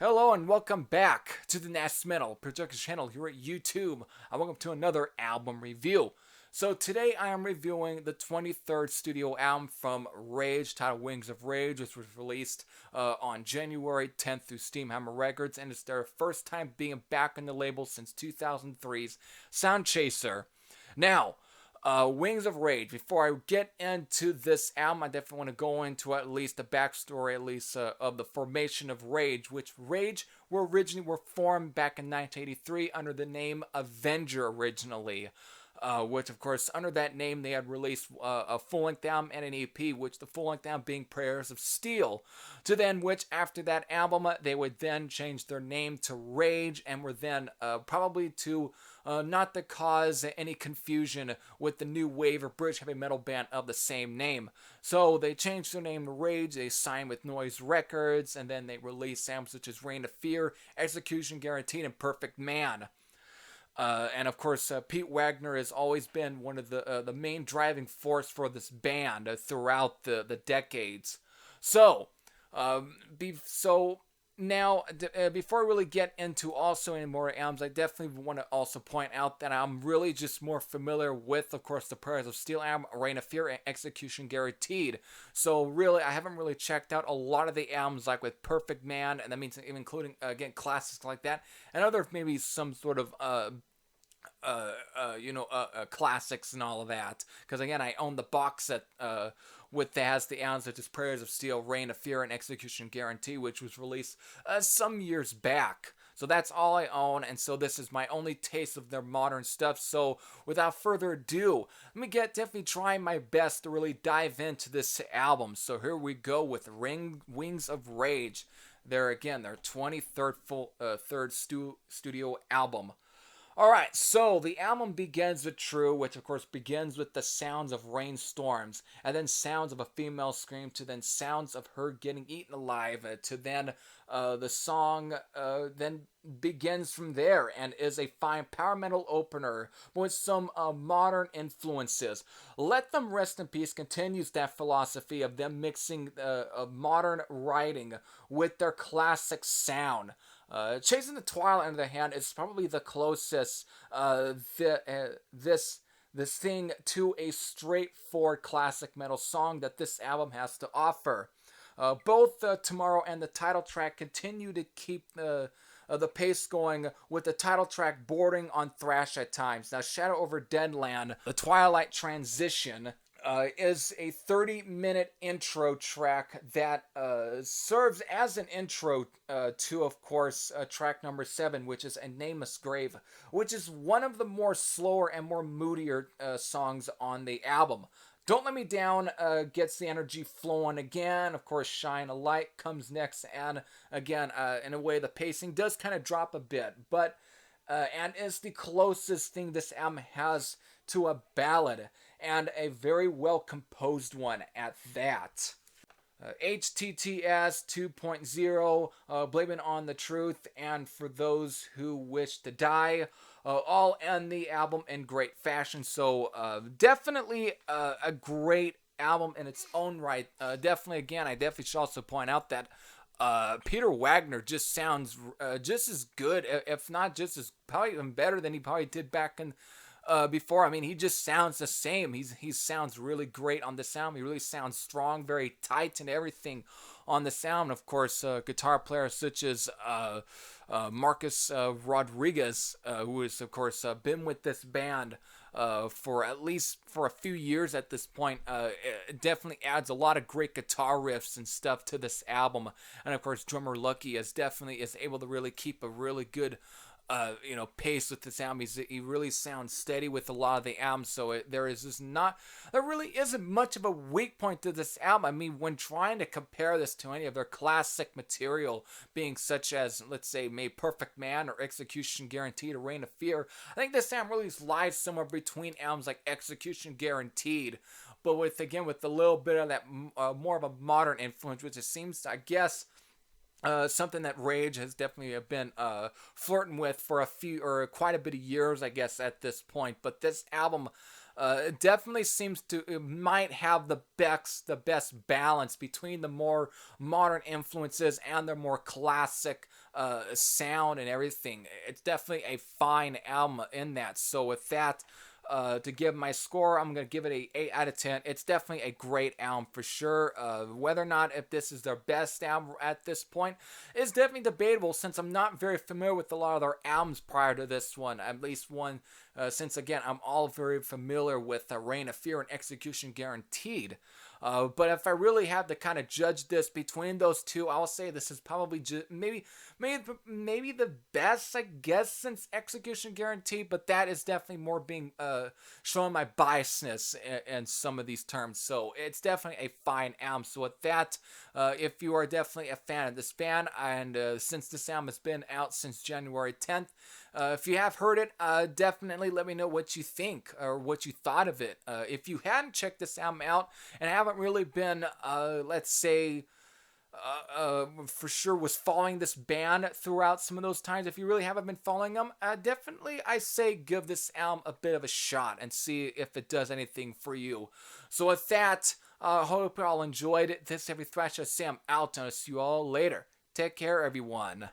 Hello and welcome back to the Nasty Metal Production channel here at YouTube. And welcome to another album review. So today I am reviewing the 23rd studio album from Rage, titled Wings of Rage, which was released on January 10th through Steamhammer Records, and it's their first time being back on the label since 2003's Sound Chaser. Now, Wings of Rage. Before I get into this album, I definitely want to go into at least the backstory, of the formation of Rage, which Rage originally were formed back in 1983 under the name Avenger originally. Which, of course, under that name, they had released a full-length album and an EP, which the full-length album being Prayers of Steel. To then, which, after that album, they would then change their name to Rage, and were then probably to not to cause any confusion with the new wave or British heavy metal band of the same name. So they changed their name to Rage, they signed with Noise Records, and then they released albums such as Reign of Fear, Execution Guaranteed, and Perfect Man. And of course, Pete Wagner has always been one of the main driving force for this band throughout the decades. So, now, before I really get into also any more albums, I definitely want to also point out that I'm really just more familiar with, of course, the Prayers of Steel album, Reign of Fear, and Execution Guaranteed. So really, I haven't really checked out a lot of the albums, like with Perfect Man, and that means even including, again, classics like that, and other maybe some sort of classics and all of that. Because again, I own the box set with that has the albums such as Prayers of Steel, Reign of Fear, and Execution Guarantee, which was released some years back. So that's all I own, and so this is my only taste of their modern stuff. So without further ado, let me definitely try my best to really dive into this album. So here we go with Wings of Rage. Their 23rd studio album. Alright, so the album begins with True, which of course begins with the sounds of rainstorms, and then sounds of a female scream, to then sounds of her getting eaten alive, to then the song then begins from there and is a fine power metal opener with some modern influences. Let Them Rest in Peace continues that philosophy of them mixing modern writing with their classic sound. Chasing the Twilight, on the other hand, is probably the closest this thing to a straightforward classic metal song that this album has to offer. Both Tomorrow and the title track continue to keep the pace going, with the title track bordering on thrash at times. Now, Shadow Over Deadland, the Twilight transition, is a 30-minute intro track that serves as an intro to, of course, track number 7, which is A Nameless Grave, which is one of the more slower and more moodier songs on the album. Don't Let Me Down gets the energy flowing again. Of course, Shine a Light comes next, and again, in a way, the pacing does kind of drop a bit, but and is the closest thing this album has to a ballad, and a very well composed one at that. HTTS 2.0, Blaming on the Truth, and For Those Who Wish to Die, all end the album in great fashion. So definitely a great album in its own right. Definitely, again, I definitely should also point out that Peter Wagner just sounds just as good, if not just as, probably even better than he probably did back in before. I mean, he just sounds the same. He sounds really great on the sound. He really sounds strong, very tight and everything on the sound. Of course, guitar players such as Marcus Rodriguez, who has, of course, been with this band for at least for a few years at this point, it definitely adds a lot of great guitar riffs and stuff to this album. And of course, drummer Lucky is able to really keep a really good pace with this album. He really sounds steady with a lot of the album, so there really isn't much of a weak point to this album. I mean, when trying to compare this to any of their classic material, being such as, let's say, Made Perfect Man or Execution Guaranteed or Reign of Fear, I think this album really lies somewhere between albums like Execution Guaranteed, but with a little bit of that more of a modern influence, which it seems, I guess, something that Rage has definitely been flirting with for quite a bit of years, I guess, at this point. But this album definitely seems to, it might have the best balance between the more modern influences and the more classic sound and everything. It's definitely a fine album in that. So with that, to give my score, I'm going to give it a 8 out of 10. It's definitely a great album for sure. Whether or not if this is their best album at this point is definitely debatable, since I'm not very familiar with a lot of their albums prior to this one. At least one, since again, I'm all very familiar with Reign of Fear and Execution Guaranteed. But if I really had to kind of judge this between those two, I'll say this is probably maybe the best, I guess, since Execution Guaranteed. But that is definitely more being showing my biasness in some of these terms. So it's definitely a fine album. So with that, if you are definitely a fan of this band, and since this album has been out since January 10th, if you have heard it, definitely let me know what you think or what you thought of it. If you hadn't checked this album out and haven't really been, let's say, for sure was following this band throughout some of those times, if you really haven't been following them, definitely I say give this album a bit of a shot and see if it does anything for you. So with that, hope you all enjoyed it. This is Heavy Thrasher Sam out, and I'll see you all later. Take care, everyone.